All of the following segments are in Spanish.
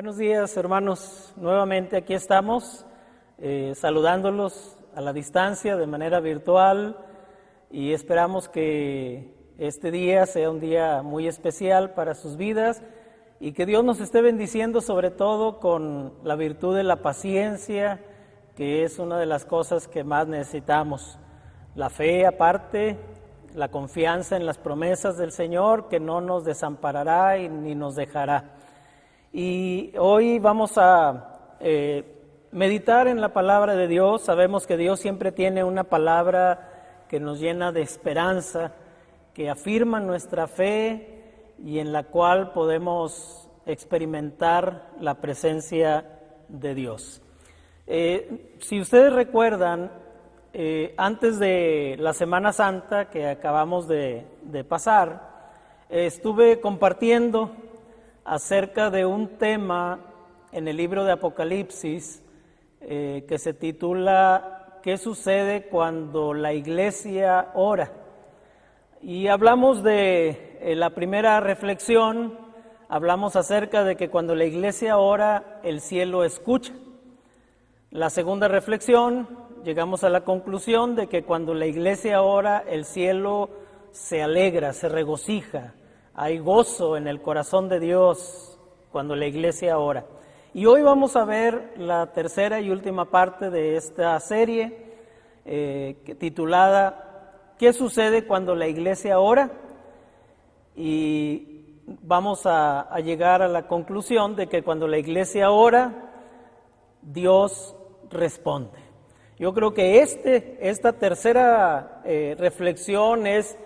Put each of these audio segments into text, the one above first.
Buenos días, hermanos. Nuevamente aquí estamos saludándolos a la distancia de manera virtual y esperamos que este día sea un día muy especial para sus vidas y que Dios nos esté bendiciendo sobre todo con la virtud de la paciencia, que es una de las cosas que más necesitamos. La fe aparte, la confianza en las promesas del Señor, que no nos desamparará y ni nos dejará. Y hoy vamos a meditar en la palabra de Dios. Sabemos que Dios siempre tiene una palabra que nos llena de esperanza, que afirma nuestra fe y en la cual podemos experimentar la presencia de Dios. Si ustedes recuerdan, antes de la Semana Santa que acabamos de pasar, estuve compartiendo acerca de un tema en el libro de Apocalipsis que se titula ¿Qué sucede cuando la iglesia ora? Y hablamos de la primera reflexión, hablamos acerca de que cuando la iglesia ora, el cielo escucha. La segunda reflexión, llegamos a la conclusión de que cuando la iglesia ora, el cielo se alegra, se regocija. Hay gozo en el corazón de Dios cuando la iglesia ora. Y hoy vamos a ver la tercera y última parte de esta serie titulada ¿Qué sucede cuando la iglesia ora? Y vamos a llegar a la conclusión de que cuando la iglesia ora, Dios responde. Yo creo que esta tercera reflexión es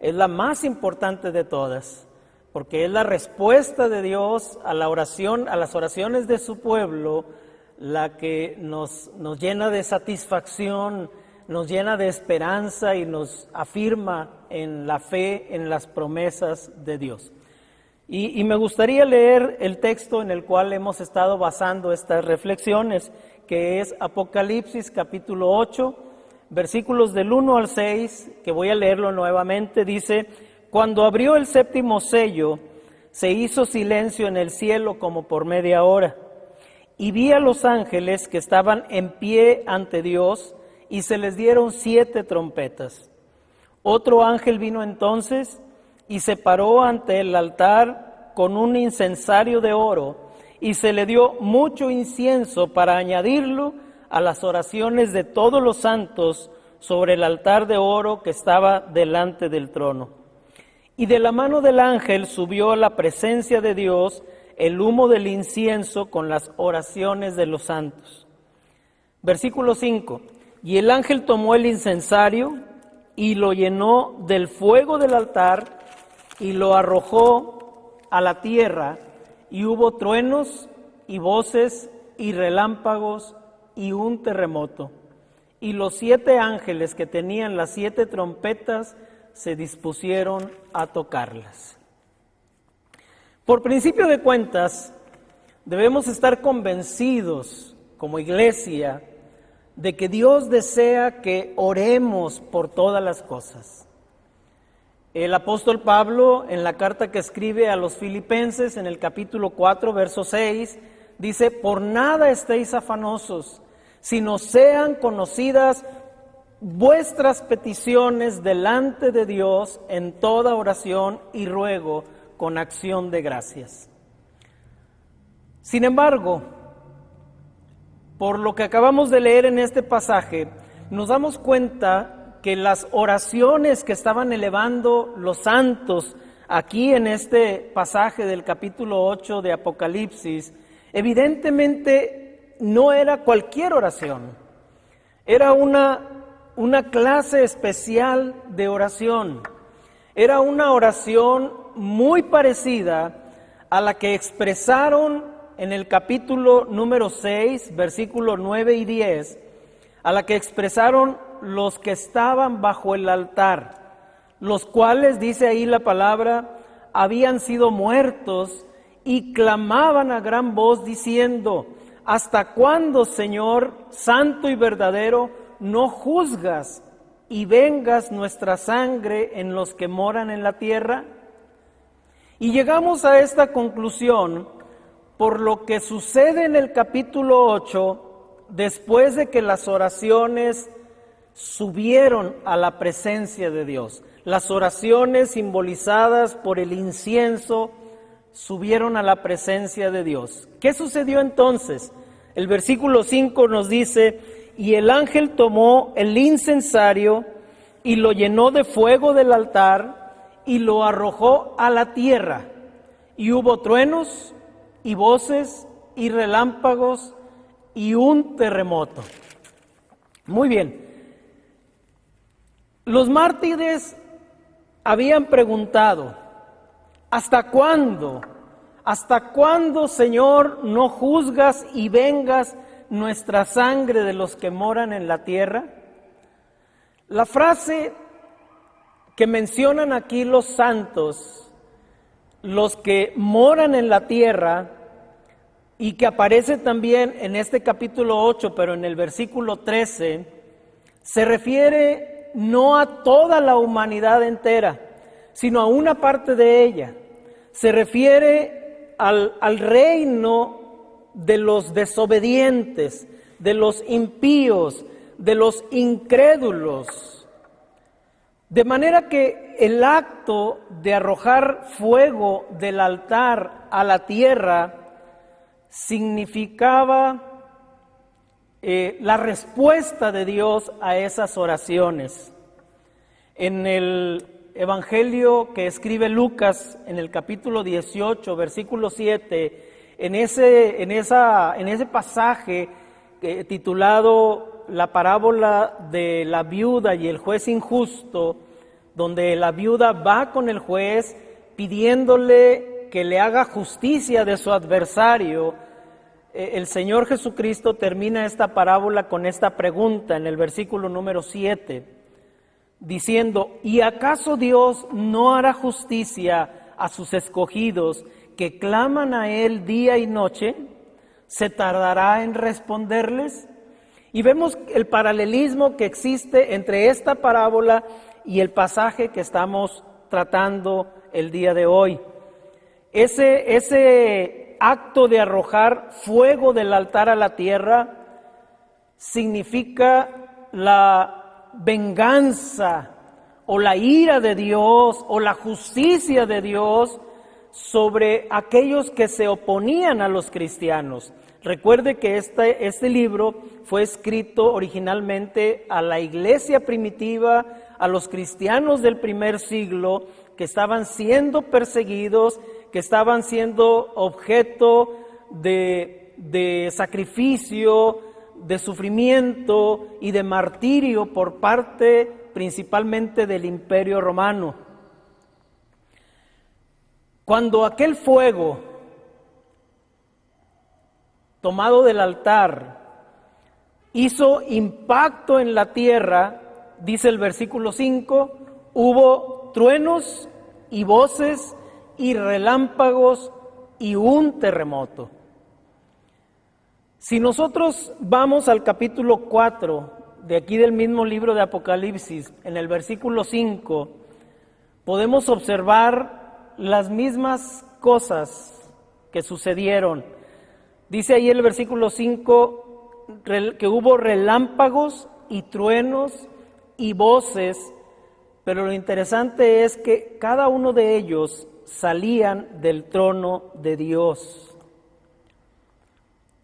la más importante de todas, porque es la respuesta de Dios a la oración, a las oraciones de su pueblo, la que nos llena de satisfacción, nos llena de esperanza y nos afirma en la fe, en las promesas de Dios. Y me gustaría leer el texto en el cual hemos estado basando estas reflexiones, que es Apocalipsis capítulo 8, versículos del 1 al 6, que voy a leerlo nuevamente. Dice: Cuando abrió el séptimo sello, se hizo silencio en el cielo como por media hora, y vi a los ángeles que estaban en pie ante Dios, y se les dieron 7 trompetas. Otro ángel vino entonces y se paró ante el altar con un incensario de oro, y se le dio mucho incienso para añadirlo a las oraciones de todos los santos sobre el altar de oro que estaba delante del trono. Y de la mano del ángel subió a la presencia de Dios el humo del incienso con las oraciones de los santos. Versículo 5. Y el ángel tomó el incensario y lo llenó del fuego del altar y lo arrojó a la tierra, y hubo truenos y voces y relámpagos y un terremoto. Y los 7 ángeles que tenían las 7 trompetas se dispusieron a tocarlas. Por principio de cuentas, debemos estar convencidos como iglesia de que Dios desea que oremos por todas las cosas. El apóstol Pablo, en la carta que escribe a los Filipenses, en el capítulo 4, verso 6, dice: Por nada estéis afanosos, sino sean conocidas vuestras peticiones delante de Dios en toda oración y ruego con acción de gracias. Sin embargo, por lo que acabamos de leer en este pasaje, nos damos cuenta que las oraciones que estaban elevando los santos aquí en este pasaje del capítulo 8 de Apocalipsis, evidentemente no era cualquier oración, era una clase especial de oración, era una oración muy parecida a la que expresaron en el capítulo número 6, versículos 9 y 10, a la que expresaron los que estaban bajo el altar, los cuales, dice ahí la palabra, habían sido muertos y clamaban a gran voz diciendo: ¿Hasta cuándo, Señor, santo y verdadero, no juzgas y vengas nuestra sangre en los que moran en la tierra? Y llegamos a esta conclusión por lo que sucede en el capítulo 8, después de que las oraciones subieron a la presencia de Dios. Las oraciones simbolizadas por el incienso subieron a la presencia de Dios. ¿Qué sucedió entonces? El versículo 5 nos dice: y el ángel tomó el incensario y lo llenó de fuego del altar y lo arrojó a la tierra. Y hubo truenos y voces y relámpagos y un terremoto. Muy bien. Los mártires habían preguntado: ¿hasta cuándo? ¿Hasta cuándo, Señor, no juzgas y vengas nuestra sangre de los que moran en la tierra? La frase que mencionan aquí los santos, los que moran en la tierra, y que aparece también en este capítulo 8, pero en el versículo 13, se refiere no a toda la humanidad entera, sino a una parte de ella. Se refiere al reino de los desobedientes, de los impíos, de los incrédulos. De manera que el acto de arrojar fuego del altar a la tierra significaba la respuesta de Dios a esas oraciones. En el Evangelio que escribe Lucas, en el capítulo 18, versículo 7, en ese pasaje titulado La parábola de la viuda y el juez injusto, donde la viuda va con el juez pidiéndole que le haga justicia de su adversario, el Señor Jesucristo termina esta parábola con esta pregunta en el versículo número 7, diciendo: ¿y acaso Dios no hará justicia a sus escogidos que claman a Él día y noche? ¿Se tardará en responderles? Y vemos el paralelismo que existe entre esta parábola y el pasaje que estamos tratando el día de hoy. Ese acto de arrojar fuego del altar a la tierra significa la venganza o la ira de Dios o la justicia de Dios sobre aquellos que se oponían a los cristianos. Recuerde que este libro fue escrito originalmente a la iglesia primitiva, a los cristianos del primer siglo que estaban siendo perseguidos, que estaban siendo objeto de sacrificio, de sufrimiento y de martirio por parte principalmente del Imperio Romano. Cuando aquel fuego tomado del altar hizo impacto en la tierra, dice el versículo 5, hubo truenos y voces y relámpagos y un terremoto. Si nosotros vamos al capítulo 4 de aquí del mismo libro de Apocalipsis, en el versículo 5, podemos observar las mismas cosas que sucedieron. Dice ahí el versículo 5 que hubo relámpagos y truenos y voces, pero lo interesante es que cada uno de ellos salían del trono de Dios.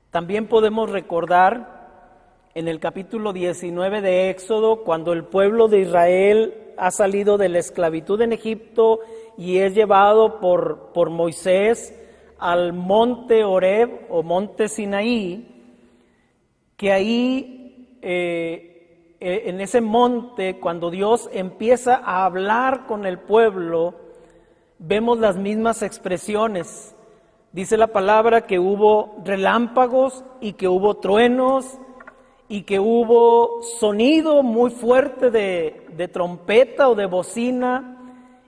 También podemos recordar en el capítulo 19 de Éxodo, cuando el pueblo de Israel ha salido de la esclavitud en Egipto y es llevado por Moisés al monte Horeb o monte Sinaí, que ahí en ese monte, cuando Dios empieza a hablar con el pueblo, vemos las mismas expresiones. Dice la palabra que hubo relámpagos y que hubo truenos y que hubo sonido muy fuerte de trompeta o de bocina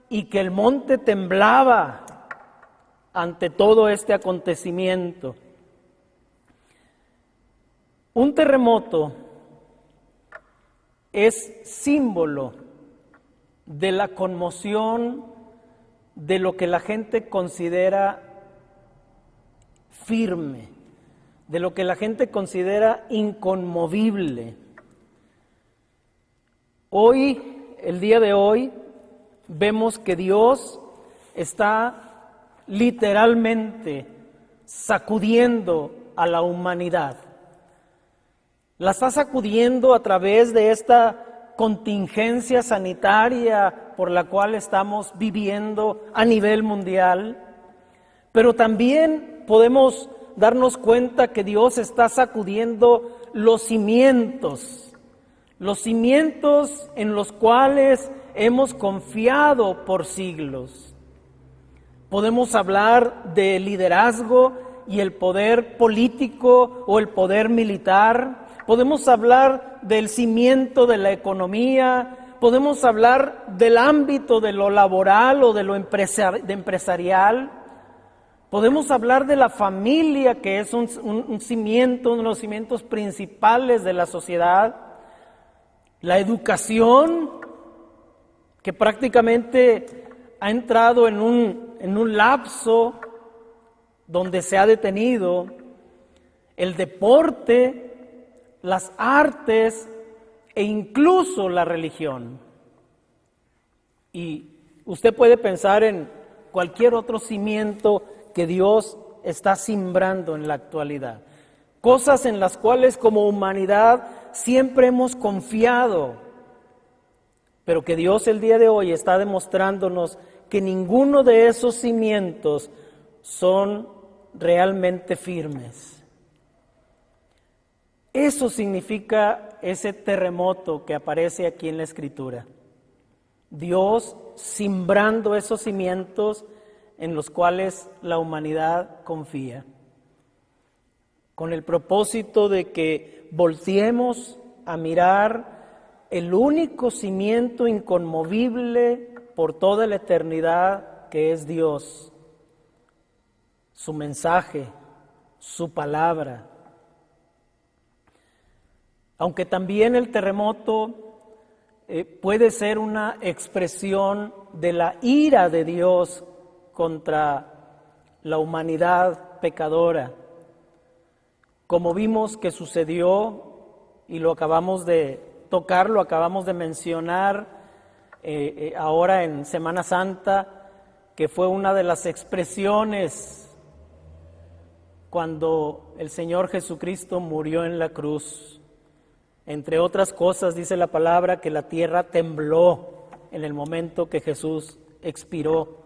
y que el monte temblaba ante todo este acontecimiento. Un terremoto es símbolo de la conmoción de lo que la gente considera firme, de lo que la gente considera inconmovible. Hoy, el día de hoy, vemos que Dios está literalmente sacudiendo a la humanidad. La está sacudiendo a través de esta contingencia sanitaria por la cual estamos viviendo a nivel mundial, pero también podemos darnos cuenta que Dios está sacudiendo los cimientos en los cuales hemos confiado por siglos. Podemos hablar de liderazgo y el poder político o el poder militar. Podemos hablar del cimiento de la economía. Podemos hablar del ámbito de lo laboral o de lo empresarial. Podemos hablar de la familia, que es un cimiento, uno de los cimientos principales de la sociedad. La educación, que prácticamente ha entrado en un lapso donde se ha detenido. El deporte, las artes e incluso la religión. Y usted puede pensar en cualquier otro cimiento que Dios está simbrando en la actualidad. Cosas en las cuales como humanidad siempre hemos confiado, pero que Dios el día de hoy está demostrándonos que ninguno de esos cimientos son realmente firmes. Eso significa ese terremoto que aparece aquí en la Escritura. Dios simbrando esos cimientos en los cuales la humanidad confía, con el propósito de que volteemos a mirar el único cimiento inconmovible por toda la eternidad, que es Dios, su mensaje, su palabra. Aunque también el terremoto puede ser una expresión de la ira de Dios contra la humanidad pecadora, como vimos que sucedió, y lo acabamos de tocar, lo acabamos de mencionar ahora en Semana Santa, que fue una de las expresiones cuando el Señor Jesucristo murió en la cruz. Entre otras cosas, dice la palabra que la tierra tembló en el momento que Jesús expiró,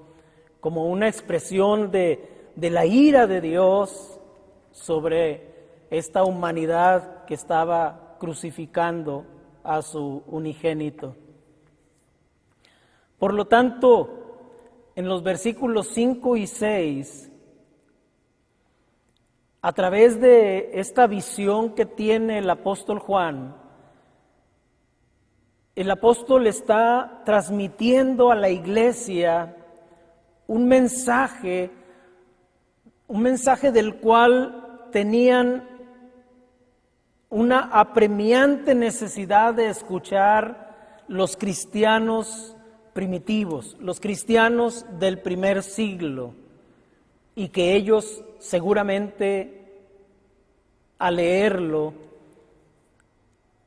como una expresión de la ira de Dios sobre esta humanidad que estaba crucificando a su unigénito. Por lo tanto, en los versículos 5 y 6, a través de esta visión que tiene el apóstol Juan, el apóstol está transmitiendo a la iglesia un mensaje del cual tenían una apremiante necesidad de escuchar los cristianos primitivos, los cristianos del primer siglo, y que ellos seguramente al leerlo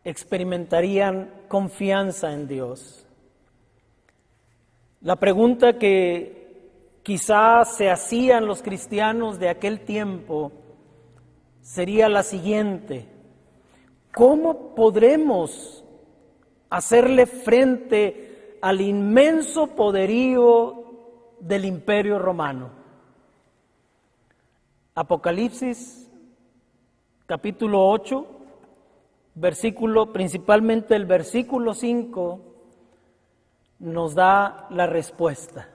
experimentarían confianza en Dios. La pregunta que quizás se hacían los cristianos de aquel tiempo sería la siguiente: ¿cómo podremos hacerle frente al inmenso poderío del Imperio Romano? Apocalipsis, capítulo 8, principalmente el versículo 5, nos da la respuesta: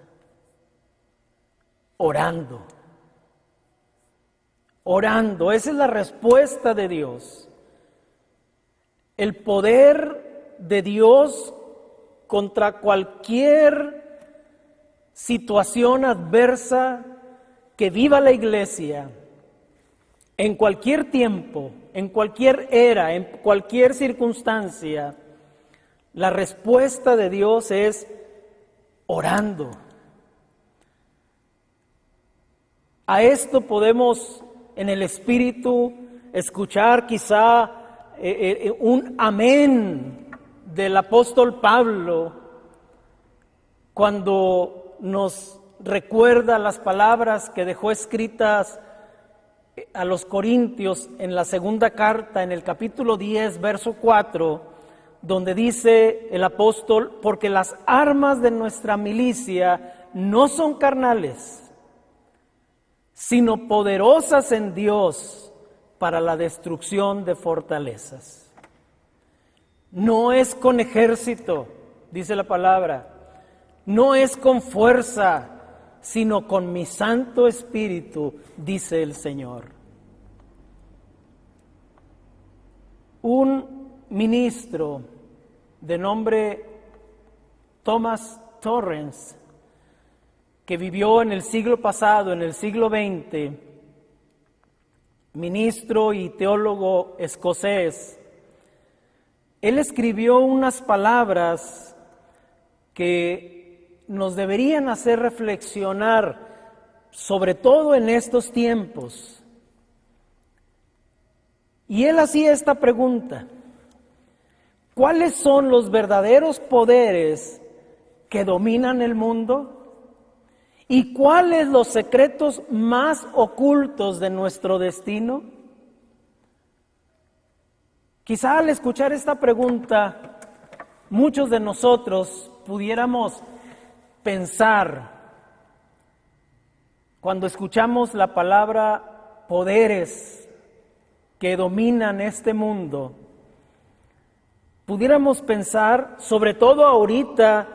orando. Orando, esa es la respuesta de Dios. El poder de Dios contra cualquier situación adversa que viva la iglesia, en cualquier tiempo, en cualquier era, en cualquier circunstancia, la respuesta de Dios es orando. A esto podemos en el Espíritu, escuchar quizá un amén del apóstol Pablo cuando nos recuerda las palabras que dejó escritas a los Corintios en la segunda carta, en el capítulo 10, verso 4, donde dice el apóstol: porque las armas de nuestra milicia no son carnales, sino poderosas en Dios para la destrucción de fortalezas. No es con ejército, dice la palabra, no es con fuerza, sino con mi Santo Espíritu, dice el Señor. Un ministro de nombre Thomas Torrance, que vivió en el siglo pasado, en el siglo XX, ministro y teólogo escocés, él escribió unas palabras que nos deberían hacer reflexionar, sobre todo en estos tiempos. Y él hacía esta pregunta: ¿cuáles son los verdaderos poderes que dominan el mundo? ¿Y cuáles los secretos más ocultos de nuestro destino? Quizá al escuchar esta pregunta, muchos de nosotros pudiéramos pensar, cuando escuchamos la palabra poderes que dominan este mundo, pudiéramos pensar, sobre todo ahorita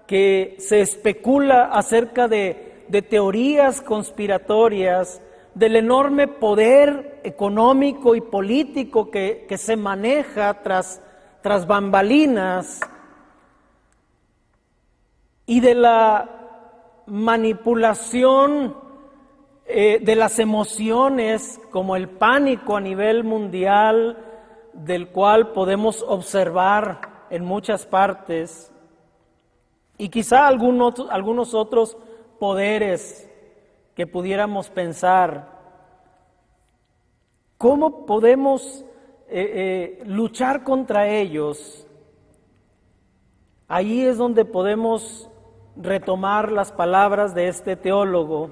que se especula acerca de teorías conspiratorias, del enorme poder económico y político que se maneja tras bambalinas, y de la manipulación de las emociones, como el pánico a nivel mundial, del cual podemos observar en muchas partes, y quizá algunos otros poderes que pudiéramos pensar. ¿Cómo podemos luchar contra ellos? Ahí es donde podemos retomar las palabras de este teólogo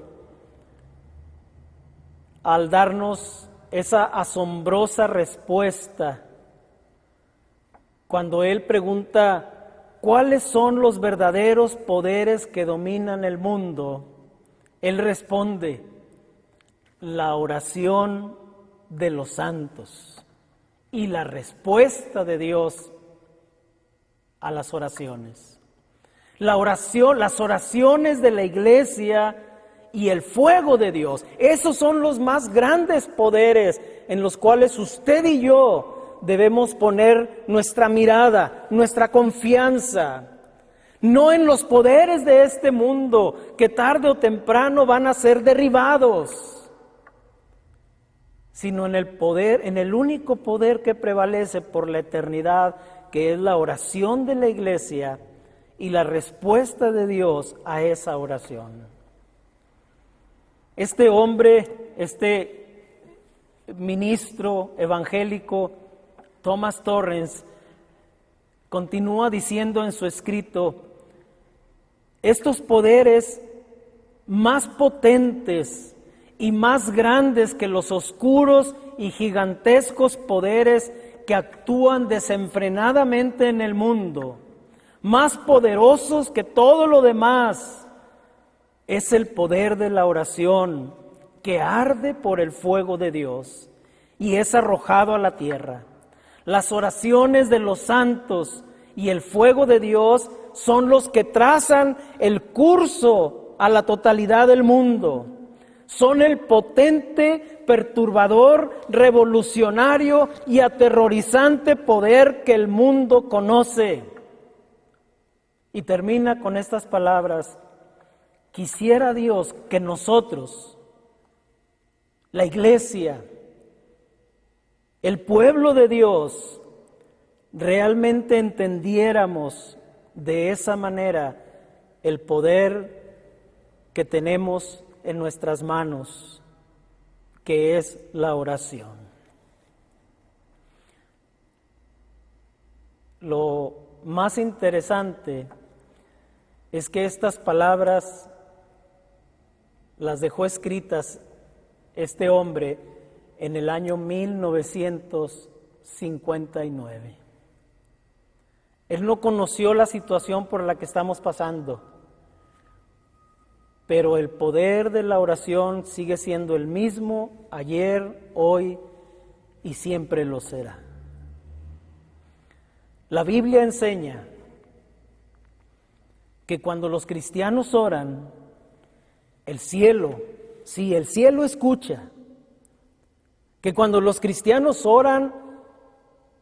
al darnos esa asombrosa respuesta cuando él pregunta: ¿cuáles son los verdaderos poderes que dominan el mundo? Él responde: la oración de los santos y la respuesta de Dios a las oraciones. La oración, las oraciones de la iglesia y el fuego de Dios. Esos son los más grandes poderes en los cuales usted y yo debemos poner nuestra mirada, nuestra confianza, no en los poderes de este mundo que tarde o temprano van a ser derribados, sino en el poder, en el único poder que prevalece por la eternidad, que es la oración de la iglesia y la respuesta de Dios a esa oración. Este hombre, este ministro evangélico, Thomas Torrance, continúa diciendo en su escrito: estos poderes más potentes y más grandes que los oscuros y gigantescos poderes que actúan desenfrenadamente en el mundo, más poderosos que todo lo demás, es el poder de la oración que arde por el fuego de Dios y es arrojado a la tierra. Las oraciones de los santos y el fuego de Dios son los que trazan el curso a la totalidad del mundo. Son el potente, perturbador, revolucionario y aterrorizante poder que el mundo conoce. Y termina con estas palabras: quisiera Dios que nosotros, la iglesia, el pueblo de Dios, realmente entendiéramos de esa manera el poder que tenemos en nuestras manos, que es la oración. Lo más interesante es que estas palabras las dejó escritas este hombre en el año 1959. Él no conoció la situación por la que estamos pasando, pero el poder de la oración sigue siendo el mismo ayer, hoy y siempre lo será. La Biblia enseña que cuando los cristianos oran, el cielo escucha. Que cuando los cristianos oran,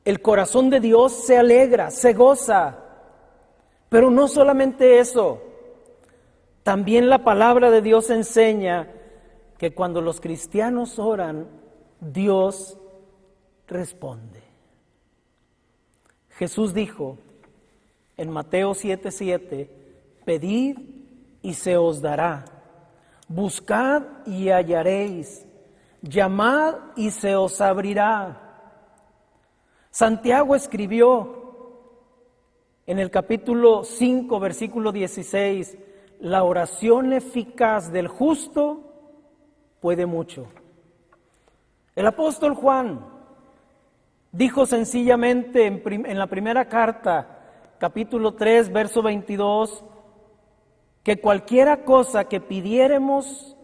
el corazón de Dios se alegra, se goza. Pero no solamente eso, también la palabra de Dios enseña que cuando los cristianos oran, Dios responde. Jesús dijo en Mateo 7:7, pedid y se os dará, buscad y hallaréis, llamad y se os abrirá. Santiago escribió en el capítulo 5, versículo 16, la oración eficaz del justo puede mucho. El apóstol Juan dijo sencillamente en la primera carta, capítulo 3, verso 22, que cualquiera cosa que pidiéremos,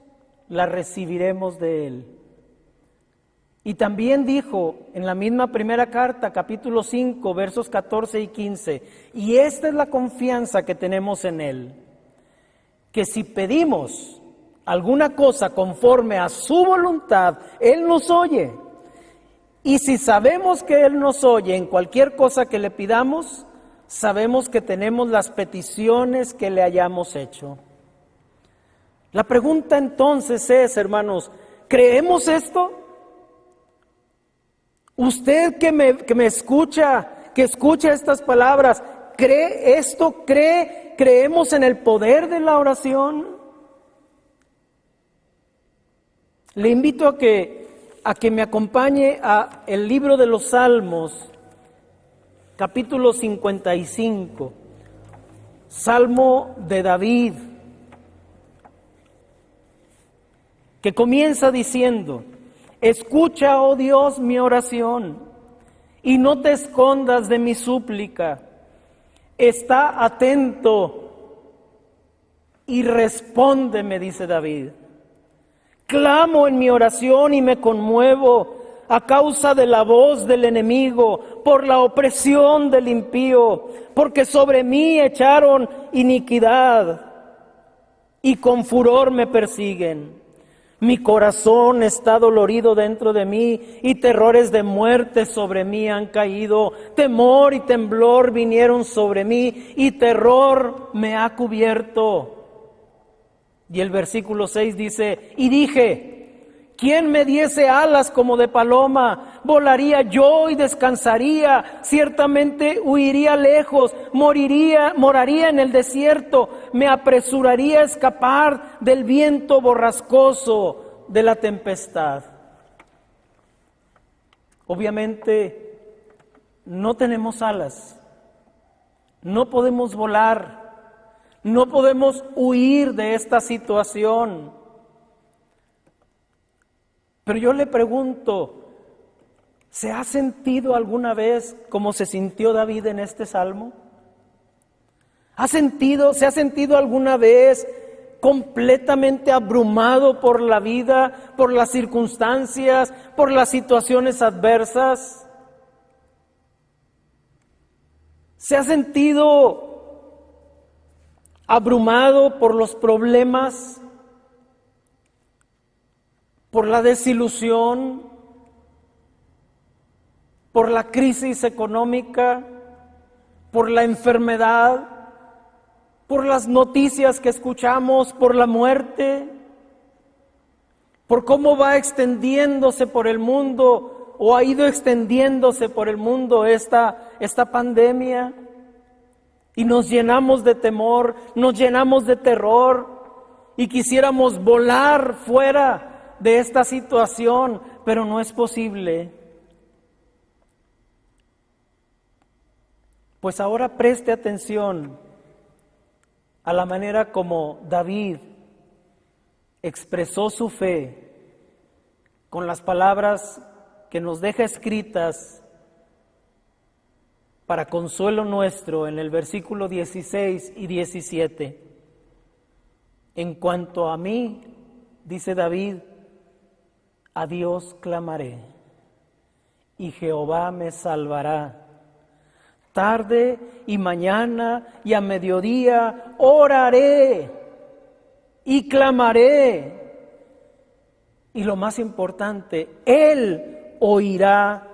la recibiremos de Él. Y también dijo en la misma primera carta, capítulo 5, versos 14 y 15, y esta es la confianza que tenemos en Él, que si pedimos alguna cosa conforme a su voluntad, Él nos oye. Y si sabemos que Él nos oye en cualquier cosa que le pidamos, sabemos que tenemos las peticiones que le hayamos hecho. La pregunta entonces es, hermanos, ¿creemos esto? Usted que me escucha, que escucha estas palabras, ¿cree esto? ¿Creemos en el poder de la oración? Le invito a que me acompañe a el libro de los Salmos, capítulo 55, Salmo de David, que comienza diciendo, escucha, oh Dios, mi oración, y no te escondas de mi súplica. Está atento y respóndeme, dice David. Clamo en mi oración y me conmuevo a causa de la voz del enemigo, por la opresión del impío, porque sobre mí echaron iniquidad y con furor me persiguen. Mi corazón está dolorido dentro de mí y terrores de muerte sobre mí han caído. Temor y temblor vinieron sobre mí y terror me ha cubierto. Y el versículo 6 dice, y dije, ¿quién me diese alas como de paloma? Volaría yo y descansaría, ciertamente huiría lejos, moraría en el desierto, me apresuraría a escapar del viento borrascoso de la tempestad. Obviamente no tenemos alas, no podemos volar, no podemos huir de esta situación. Pero yo le pregunto, ¿se ha sentido alguna vez como se sintió David en este salmo? ¿Se ha sentido alguna vez completamente abrumado por la vida, por las circunstancias, por las situaciones adversas? ¿Se ha sentido abrumado por los problemas, por la desilusión, por la crisis económica, por la enfermedad, por las noticias que escuchamos, por la muerte, por cómo va extendiéndose por el mundo o ha ido extendiéndose por el mundo esta pandemia? Y nos llenamos de temor, nos llenamos de terror y quisiéramos volar fuera de esta situación, pero no es posible. Pues ahora preste atención a la manera como David expresó su fe con las palabras que nos deja escritas para consuelo nuestro en el versículo 16 y 17. En cuanto a mí, dice David, a Dios clamaré y Jehová me salvará. Tarde y mañana y a mediodía oraré y clamaré. Y lo más importante, Él oirá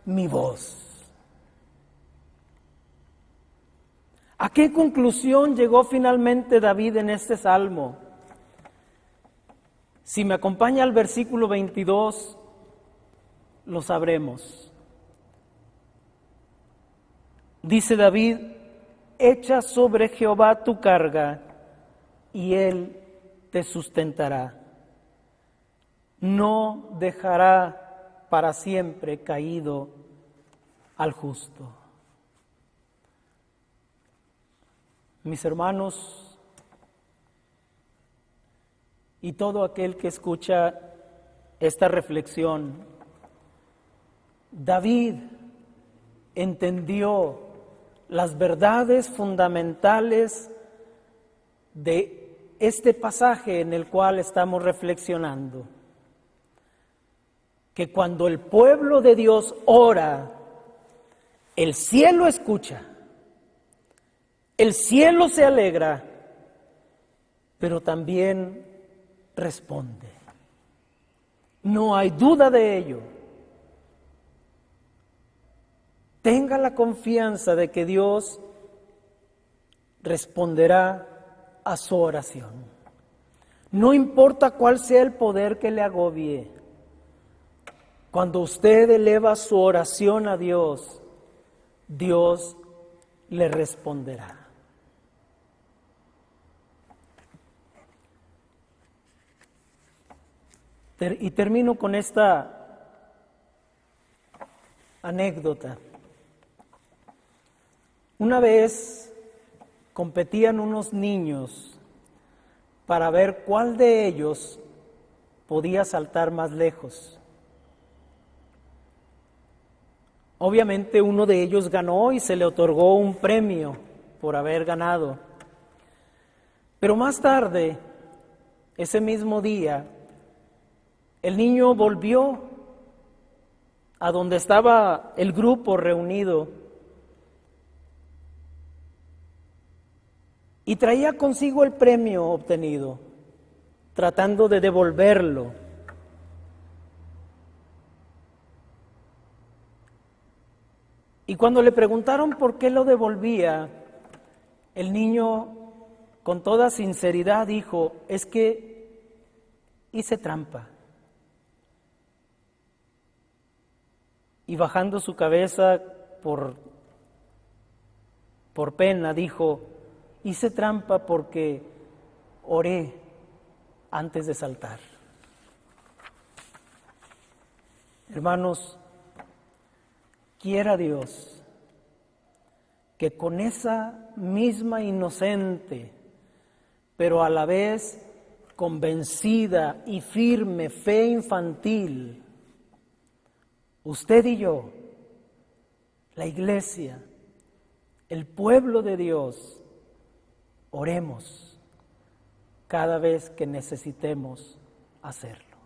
mi voz. ¿A qué conclusión llegó finalmente David en este salmo? Si me acompaña al versículo 22, lo sabremos. Dice David, echa sobre Jehová tu carga y Él te sustentará. No dejará para siempre caído al justo. Mis hermanos, y todo aquel que escucha esta reflexión, David entendió las verdades fundamentales de este pasaje en el cual estamos reflexionando. Que cuando el pueblo de Dios ora, el cielo escucha, el cielo se alegra, pero también responde. No hay duda de ello. Tenga la confianza de que Dios responderá a su oración. No importa cuál sea el poder que le agobie. Cuando usted eleva su oración a Dios, Dios le responderá. Y termino con esta anécdota. Una vez competían unos niños para ver cuál de ellos podía saltar más lejos. Obviamente uno de ellos ganó y se le otorgó un premio por haber ganado. Pero más tarde, ese mismo día, el niño volvió a donde estaba el grupo reunido y traía consigo el premio obtenido, tratando de devolverlo. Y cuando le preguntaron por qué lo devolvía, el niño con toda sinceridad dijo, es que hice trampa. Y bajando su cabeza por pena, dijo, hice trampa porque oré antes de saltar. Hermanos, quiera Dios que con esa misma inocente, pero a la vez convencida y firme fe infantil, usted y yo, la iglesia, el pueblo de Dios, oremos cada vez que necesitemos hacerlo.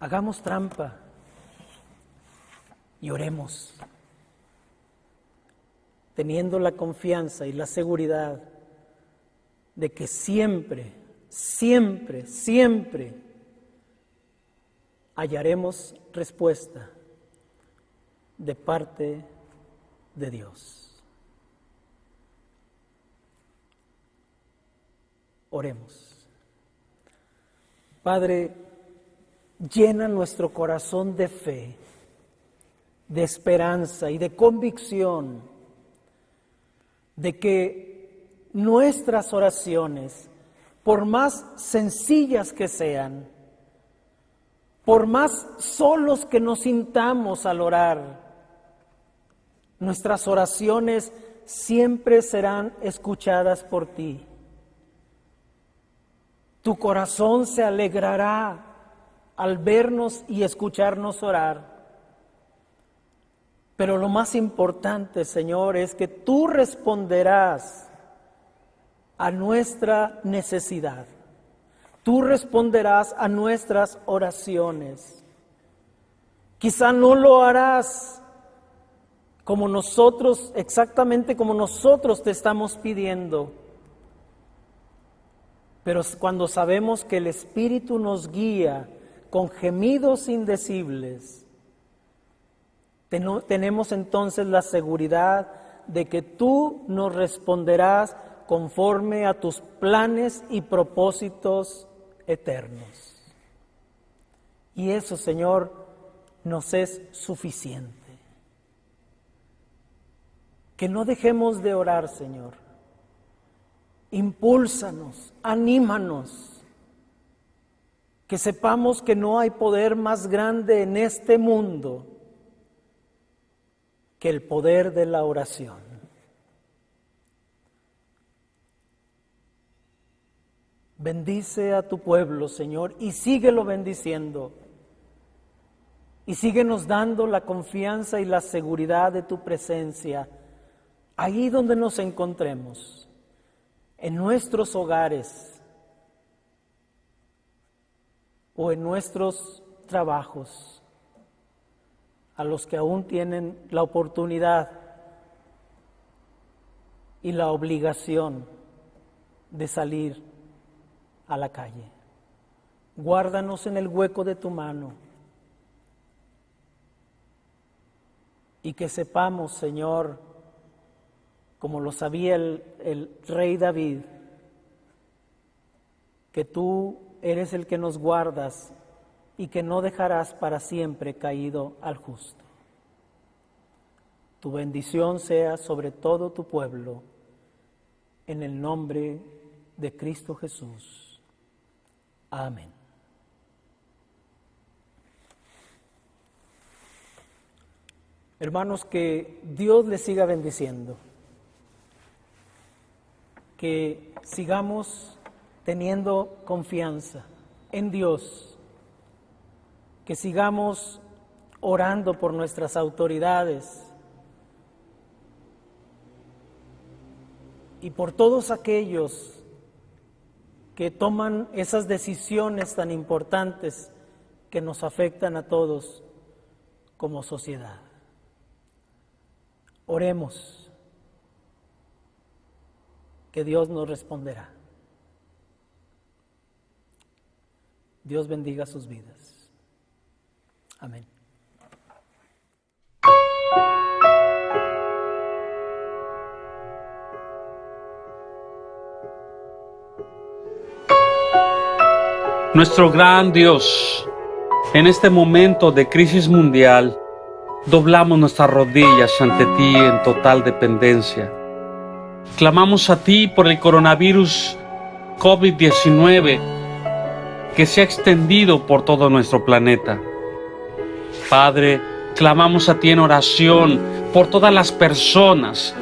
Hagamos trampa y oremos, teniendo la confianza y la seguridad de que siempre, siempre, siempre hallaremos respuesta de parte de Dios. Oremos. Padre, llena nuestro corazón de fe, de esperanza y de convicción de que nuestras oraciones por más sencillas que sean, por más solos que nos sintamos al orar, nuestras oraciones siempre serán escuchadas por ti. Tu corazón se alegrará al vernos y escucharnos orar. Pero lo más importante, Señor, es que tú responderás a nuestra necesidad. Tú responderás a nuestras oraciones. Quizá no lo harás como nosotros, exactamente como nosotros te estamos pidiendo. Pero cuando sabemos que el Espíritu nos guía con gemidos indecibles, tenemos entonces la seguridad de que tú nos responderás conforme a tus planes y propósitos eternos. Y eso, Señor, nos es suficiente. Que no dejemos de orar, Señor. Impúlsanos, anímanos. Que sepamos que no hay poder más grande en este mundo que el poder de la oración. Bendice a tu pueblo, Señor, y síguelo bendiciendo. Y síguenos dando la confianza y la seguridad de tu presencia, ahí donde nos encontremos, en nuestros hogares o en nuestros trabajos, a los que aún tienen la oportunidad y la obligación de salir a la calle. Guárdanos en el hueco de tu mano y que sepamos, Señor, como lo sabía el rey David, que tú eres el que nos guardas y que no dejarás para siempre caído al justo. Tu bendición sea sobre todo tu pueblo, en el nombre de Cristo Jesús. Amén. Hermanos, que Dios les siga bendiciendo, que sigamos teniendo confianza en Dios, que sigamos orando por nuestras autoridades y por todos aquellos que toman esas decisiones tan importantes que nos afectan a todos como sociedad. Oremos, que Dios nos responderá. Dios bendiga sus vidas. Amén. Nuestro gran Dios, en este momento de crisis mundial, doblamos nuestras rodillas ante ti en total dependencia. Clamamos a ti por el coronavirus COVID-19 que se ha extendido por todo nuestro planeta. Padre, clamamos a ti en oración por todas las personas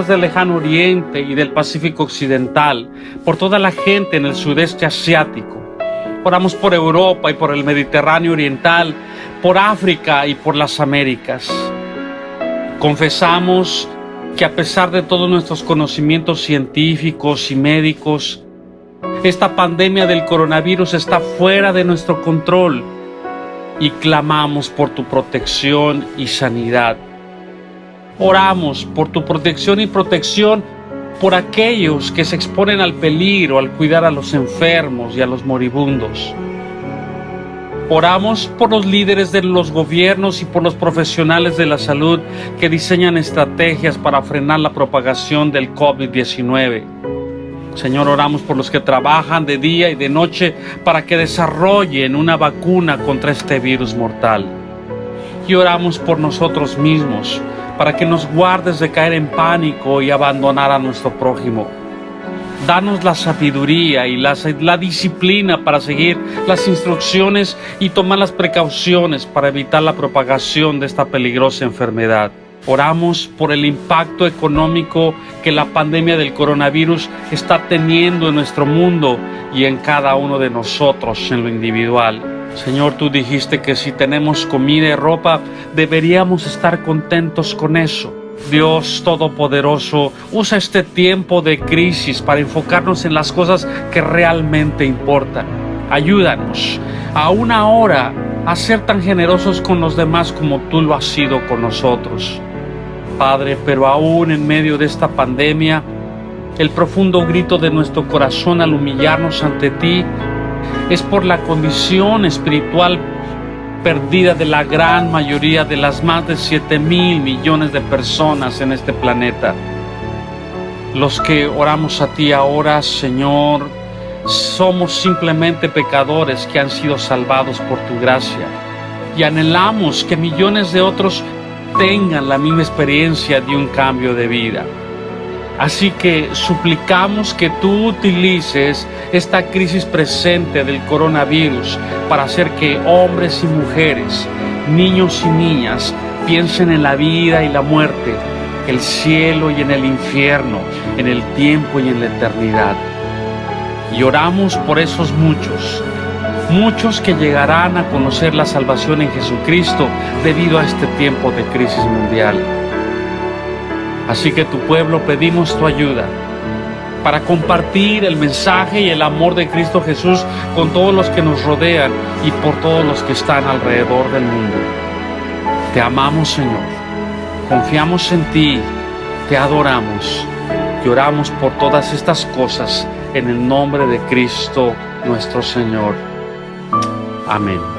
del Lejano Oriente y del Pacífico Occidental, por toda la gente en el sudeste asiático. Oramos por Europa y por el Mediterráneo Oriental, por África y por las Américas. Confesamos que a pesar de todos nuestros conocimientos científicos y médicos, esta pandemia del coronavirus está fuera de nuestro control y clamamos por tu protección y sanidad. Oramos por tu protección y protección por aquellos que se exponen al peligro al cuidar a los enfermos y a los moribundos. Oramos por los líderes de los gobiernos y por los profesionales de la salud que diseñan estrategias para frenar la propagación del COVID-19. Señor, oramos por los que trabajan de día y de noche para que desarrollen una vacuna contra este virus mortal. Y oramos por nosotros mismos, para que nos guardes de caer en pánico y abandonar a nuestro prójimo. Danos la sabiduría y la disciplina para seguir las instrucciones y tomar las precauciones para evitar la propagación de esta peligrosa enfermedad. Oramos por el impacto económico que la pandemia del coronavirus está teniendo en nuestro mundo y en cada uno de nosotros en lo individual. Señor, tú dijiste que si tenemos comida y ropa, deberíamos estar contentos con eso. Dios Todopoderoso, usa este tiempo de crisis para enfocarnos en las cosas que realmente importan. Ayúdanos, aún ahora, a ser tan generosos con los demás como tú lo has sido con nosotros. Padre, pero aún en medio de esta pandemia, el profundo grito de nuestro corazón al humillarnos ante ti es por la condición espiritual perdida de la gran mayoría de las más de 7,000 millones de personas en este planeta. Los que oramos a ti ahora, Señor, somos simplemente pecadores que han sido salvados por tu gracia y anhelamos que millones de otros tengan la misma experiencia de un cambio de vida. Así que suplicamos que tú utilices esta crisis presente del coronavirus para hacer que hombres y mujeres, niños y niñas piensen en la vida y la muerte, el cielo y en el infierno, en el tiempo y en la eternidad. Y oramos por esos muchos que llegarán a conocer la salvación en Jesucristo debido a este tiempo de crisis mundial. Así que tu pueblo pedimos tu ayuda para compartir el mensaje y el amor de Cristo Jesús con todos los que nos rodean y por todos los que están alrededor del mundo. Te amamos, Señor, confiamos en ti, te adoramos y oramos por todas estas cosas en el nombre de Cristo nuestro Señor. Amén.